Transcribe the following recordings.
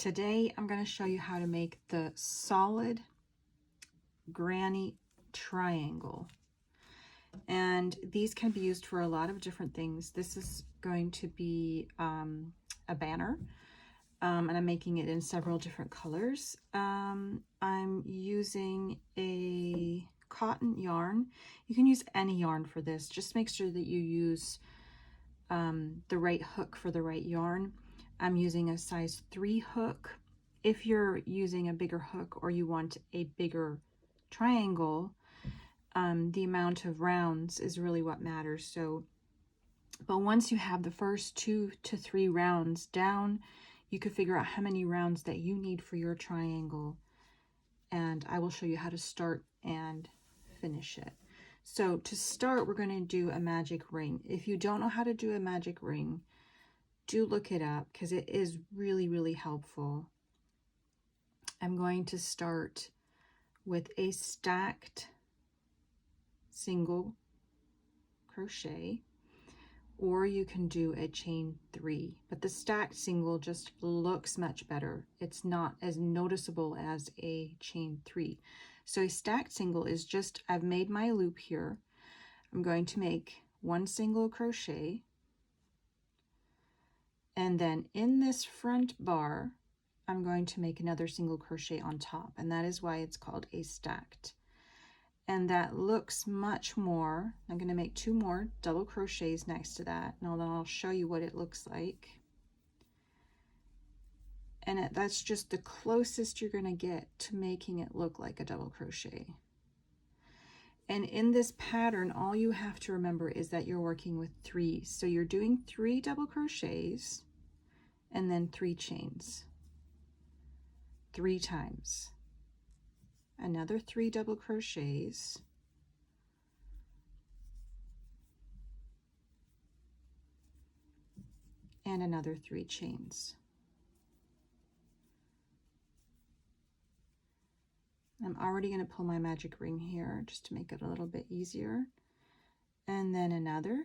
Today I'm going to show you how to make the solid Granny Triangle. And these can be used for a lot of different things. This is going to be a banner, and I'm making it in several different colors. I'm using a cotton yarn. You can use any yarn for this. Just make sure that you use the right hook for the right yarn. I'm using a size 3 hook. If you're using a bigger hook or you want a bigger triangle, the amount of rounds is really what matters. But once you have the first 2 to 3 rounds down, you can figure out how many rounds that you need for your triangle. And I will show you how to start and finish it. So to start, we're going to do a magic ring. If you don't know how to do a magic ring, do look it up because it is really, really helpful. I'm going to start with a stacked single crochet, or you can do a chain 3, but the stacked single just looks much better. It's not as noticeable as a chain 3. So a stacked single is just, I've made my loop here. I'm going to make 1 single crochet, and then in this front bar I'm going to make another single crochet on top, and that is why it's called a stacked. And that looks much more. I'm going to make 2 more double crochets next to that, and then I'll show you what it looks like. And that's just the closest you're going to get to making it look like a double crochet. And in this pattern, all you have to remember is that you're working with 3. So you're doing 3 double crochets and then 3 chains 3 times. Another 3 double crochets, and another 3 chains. I'm already going to pull my magic ring here just to make it a little bit easier. And then another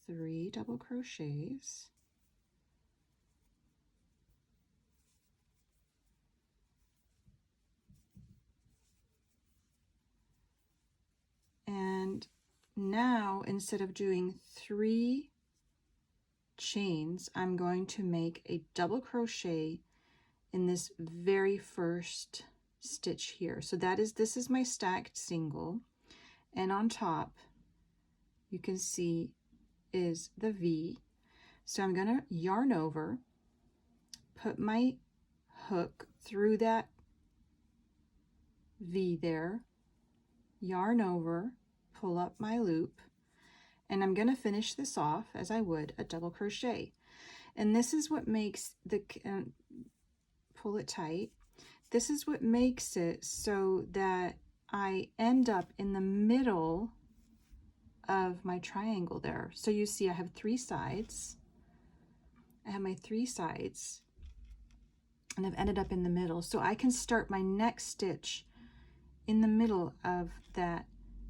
3 double crochets. And now, instead of doing 3 chains, I'm going to make a double crochet in this very first stitch here. So this is my stacked single, and on top you can see is the V. So I'm going to yarn over, put my hook through that V there, yarn over, pull up my loop, and I'm going to finish this off as I would a double crochet. And this is what makes the pull it tight. This is what makes it so that I end up in the middle of my triangle there. So you see I have 3 sides. I have my 3 sides, and I've ended up in the middle. So I can start my next stitch in the middle of that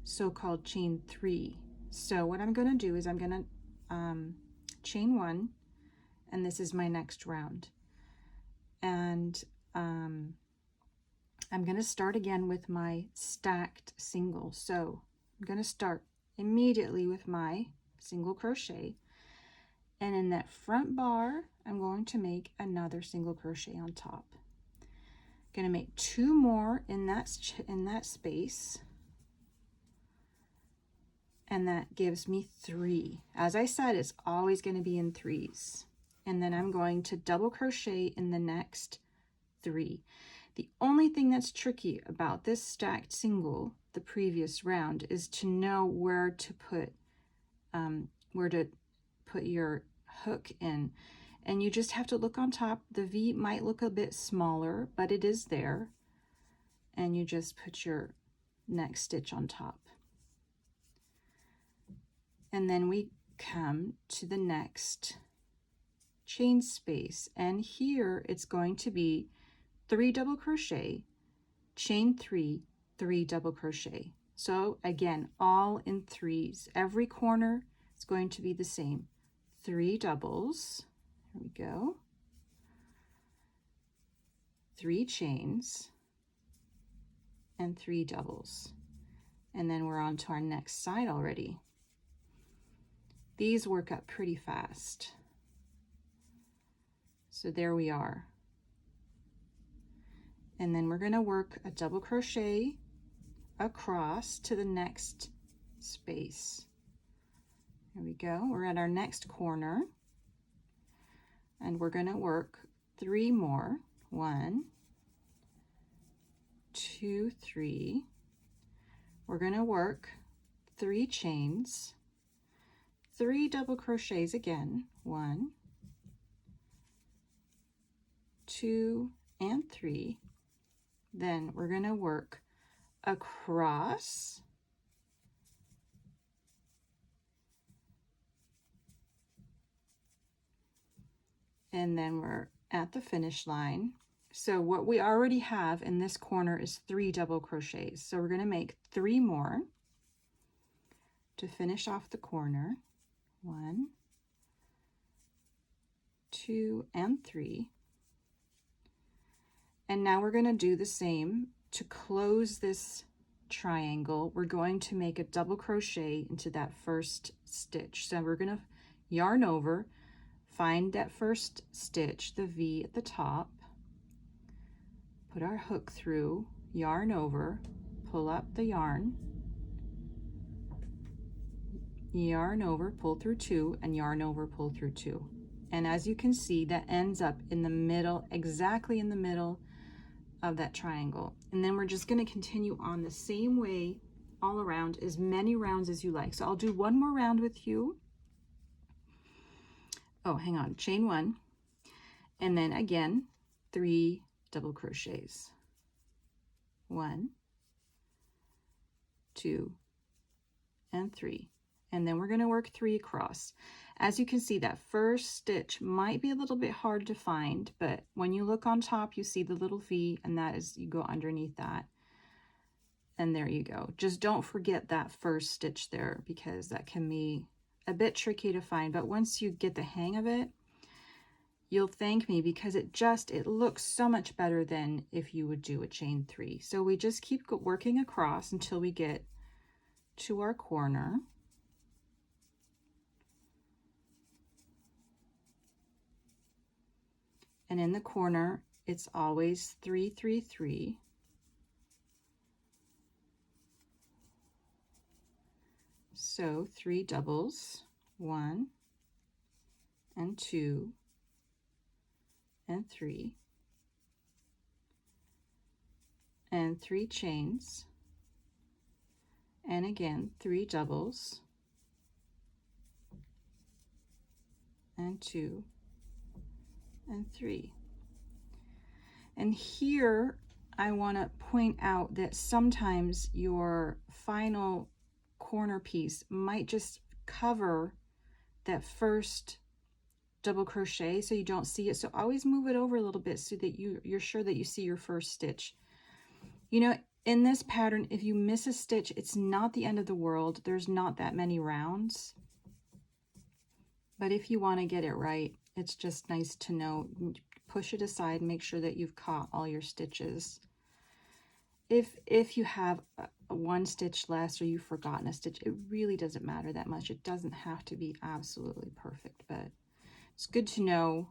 so-called chain 3. So what I'm going to do is I'm going to chain 1, and this is my next round. And I'm going to start again with my stacked single. So I'm going to start immediately with my single crochet, and in that front bar I'm going to make another single crochet on top. I'm going to make 2 more in that space, and that gives me 3. As I said, it's always going to be in 3s. And then I'm going to double crochet in the next 3. The only thing that's tricky about this stacked single, the previous round, is to know where to put your hook in. And you just have to look on top. The V might look a bit smaller, but it is there. And you just put your next stitch on top. And then we come to the next chain space, and here it's going to be 3 double crochet, chain 3, 3 double crochet. So again, all in 3s. Every corner is going to be the same. 3 doubles. Here we go. 3 chains, and 3 doubles. And then we're on to our next side already. These work up pretty fast. So there we are. And then we're going to work a double crochet across to the next space. There we go. We're at our next corner, and we're going to work 3 more. 1, 2, 3. We're going to work 3 chains, 3 double crochets again. 1, 2, and 3. Then we're going to work across, and then we're at the finish line. So what we already have in this corner is 3 double crochets. So we're going to make 3 more to finish off the corner. 1, 2, and 3. And now we're going to do the same. To close this triangle, we're going to make a double crochet into that first stitch. So we're going to yarn over, find that first stitch, the V at the top, put our hook through, yarn over, pull up the yarn, yarn over, pull through 2, and yarn over, pull through 2. And as you can see, that ends up in the middle, exactly in the middle of that triangle. And then we're just going to continue on the same way all around, as many rounds as you like. So I'll do one more round with you. Oh, hang on, chain 1, and then again 3 double crochets. 1, 2, and 3. And then we're going to work 3 across. As you can see, that first stitch might be a little bit hard to find, but when you look on top, you see the little V, and that is, you go underneath that. And there you go. Just don't forget that first stitch there, because that can be a bit tricky to find. But once you get the hang of it, you'll thank me, because it looks so much better than if you would do a chain 3. So we just keep working across until we get to our corner. And in the corner, it's always 3, 3, 3. So 3 doubles, 1, and 2, and 3, and 3 chains, and again 3 doubles, and 2, and 3. And here I want to point out that sometimes your final corner piece might just cover that first double crochet, so you don't see it. So always move it over a little bit so that you're sure that you see your first stitch. You know, in this pattern, if you miss a stitch, it's not the end of the world. There's not that many rounds. But if you want to get it right, it's just nice to know. Push it aside, make sure that you've caught all your stitches. If you have one stitch less, or you've forgotten a stitch, it really doesn't matter that much. It doesn't have to be absolutely perfect, but it's good to know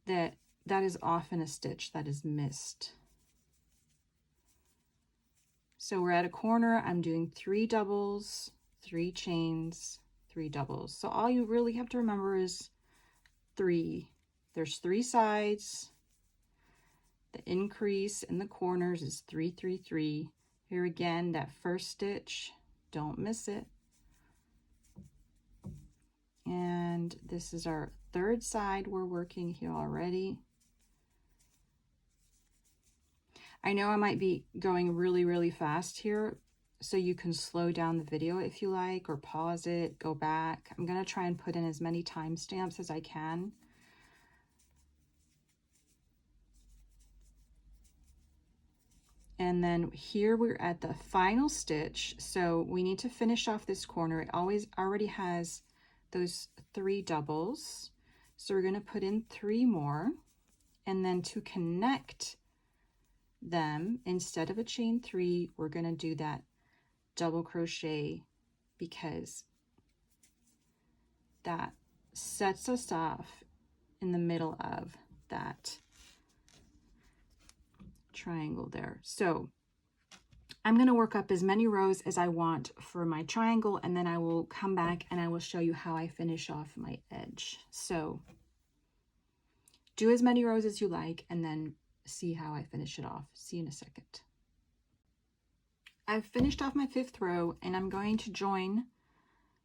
that that is often a stitch that is missed. So we're at a corner. I'm doing 3 doubles, 3 chains, 3 doubles. So all you really have to remember is 3. There's 3 sides. The increase in the corners is 3, 3, 3. Here again, that first stitch, don't miss it. And this is our 3rd side we're working here already. I know I might be going really, really fast here, so you can slow down the video if you like, or pause it, go back. I'm going to try and put in as many timestamps as I can. And then here we're at the final stitch, so we need to finish off this corner. It already has those 3 doubles, so we're going to put in 3 more, And then to connect them, instead of a chain 3, we're going to do that double crochet, because that sets us off in the middle of that triangle there. So I'm going to work up as many rows as I want for my triangle, and then I will come back and I will show you how I finish off my edge. So do as many rows as you like and then see how I finish it off. See you in a second. I've finished off my 5th row, and I'm going to join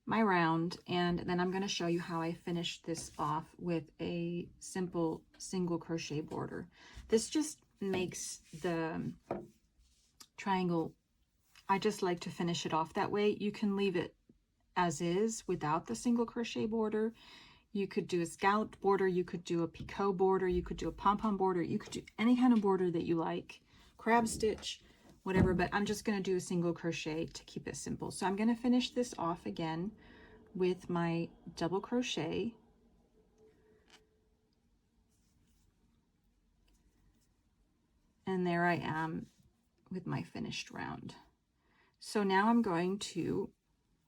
my round, and then I'm going to show you how I finish this off with a simple single crochet border. This just makes the triangle, I just like to finish it off that way. You can leave it as is without the single crochet border. You could do a scalloped border, you could do a picot border, you could do a pom-pom border, you could do any kind of border that you like, crab stitch, whatever, but I'm just going to do a single crochet to keep it simple. So I'm going to finish this off again with my double crochet. And there I am with my finished round. So now I'm going to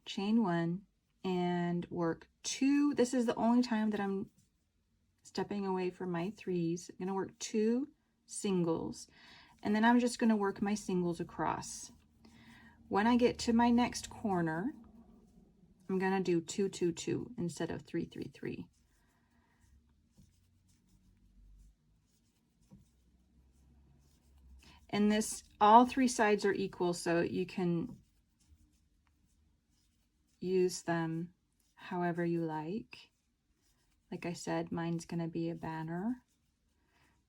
chain 1 and work 2. This is the only time that I'm stepping away from my 3s. I'm going to work 2 singles, and then I'm just going to work my singles across. When I get to my next corner, I'm going to do 2 2 2 instead of 3 3 3. And this, all 3 sides are equal, so you can use them however you like. Like I said, mine's going to be a banner.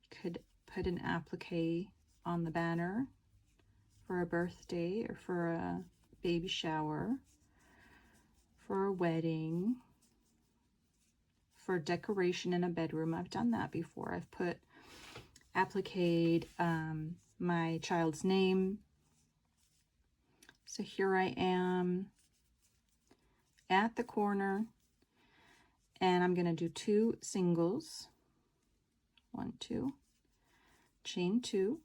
You could put an applique on the banner for a birthday or for a baby shower, for a wedding, for decoration in a bedroom. I've done that before. I've put appliqued my child's name. So here I am at the corner, and I'm going to do 2 singles, 1 2, chain 2,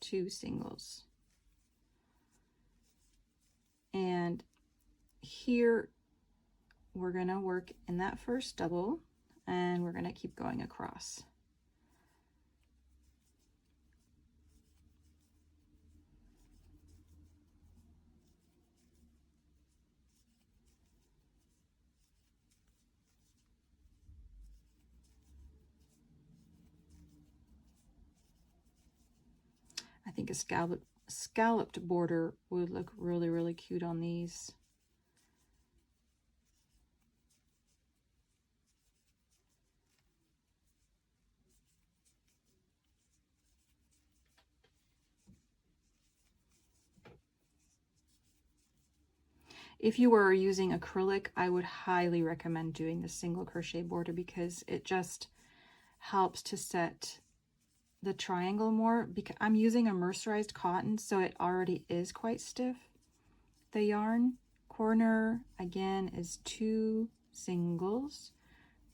2 singles, and here we're going to work in that first double, and we're going to keep going across. I think a scalloped border would look really, really cute on these. If you were using acrylic, I would highly recommend doing the single crochet border, because it just helps to set the triangle more. Because I'm using a mercerized cotton, so it already is quite stiff. The yarn corner again is 2 singles,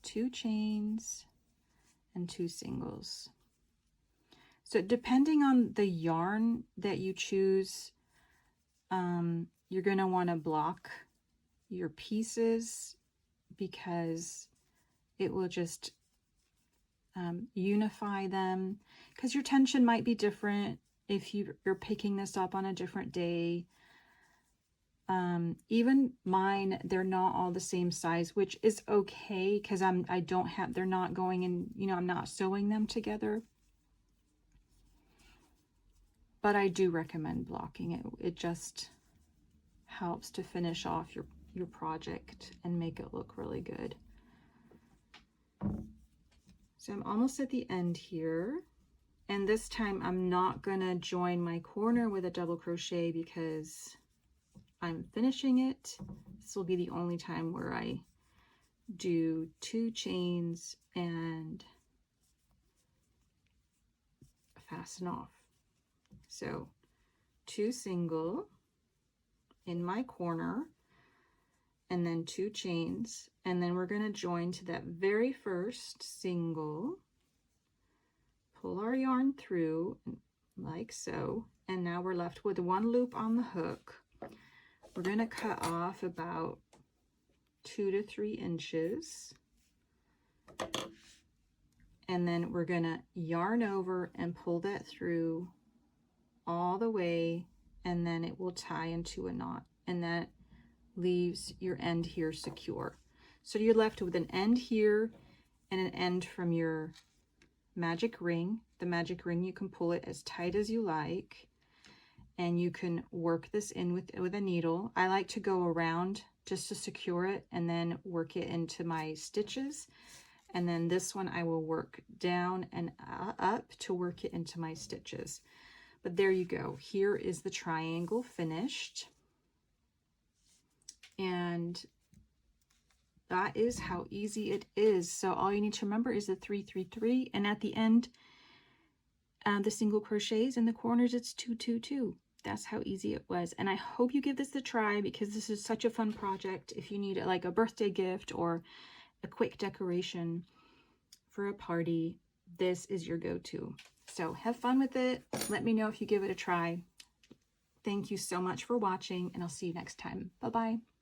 2 chains, and 2 singles. So depending on the yarn that you choose, you're going to want to block your pieces, because it will just unify them, because your tension might be different if you're picking this up on a different day. Even mine, they're not all the same size, which is okay, because they're not going in, I'm not sewing them together. But I do recommend blocking it. It just helps to finish off your project and make it look really good. So I'm almost at the end here, and this time I'm not gonna join my corner with a double crochet because I'm finishing it. This will be the only time where I do 2 chains and fasten off. So 2 single in my corner, and then 2 chains, and then we're going to join to that very first single pull our yarn through like so, and now we're left with one loop on the hook. We're going to cut off about 2 to 3 inches, and then we're going to yarn over and pull that through all the way, and then it will tie into a knot, and that leaves your end here secure. So you're left with an end here and an end from your magic ring. The magic ring, you can pull it as tight as you like, and you can work this in with a needle. I like to go around just to secure it and then work it into my stitches. And then this one I will work down and up to work it into my stitches. But there you go. Here is the triangle finished. And that is how easy it is. So all you need to remember is the 3 3 3, and at the end the single crochets in the corners, it's 2 2 2. That's how easy it was. And I hope you give this a try, because this is such a fun project. If you need like a birthday gift or a quick decoration for a party, this is your go-to. So have fun with it. Let me know if you give it a try. Thank you so much for watching, and I'll see you next time. Bye-bye.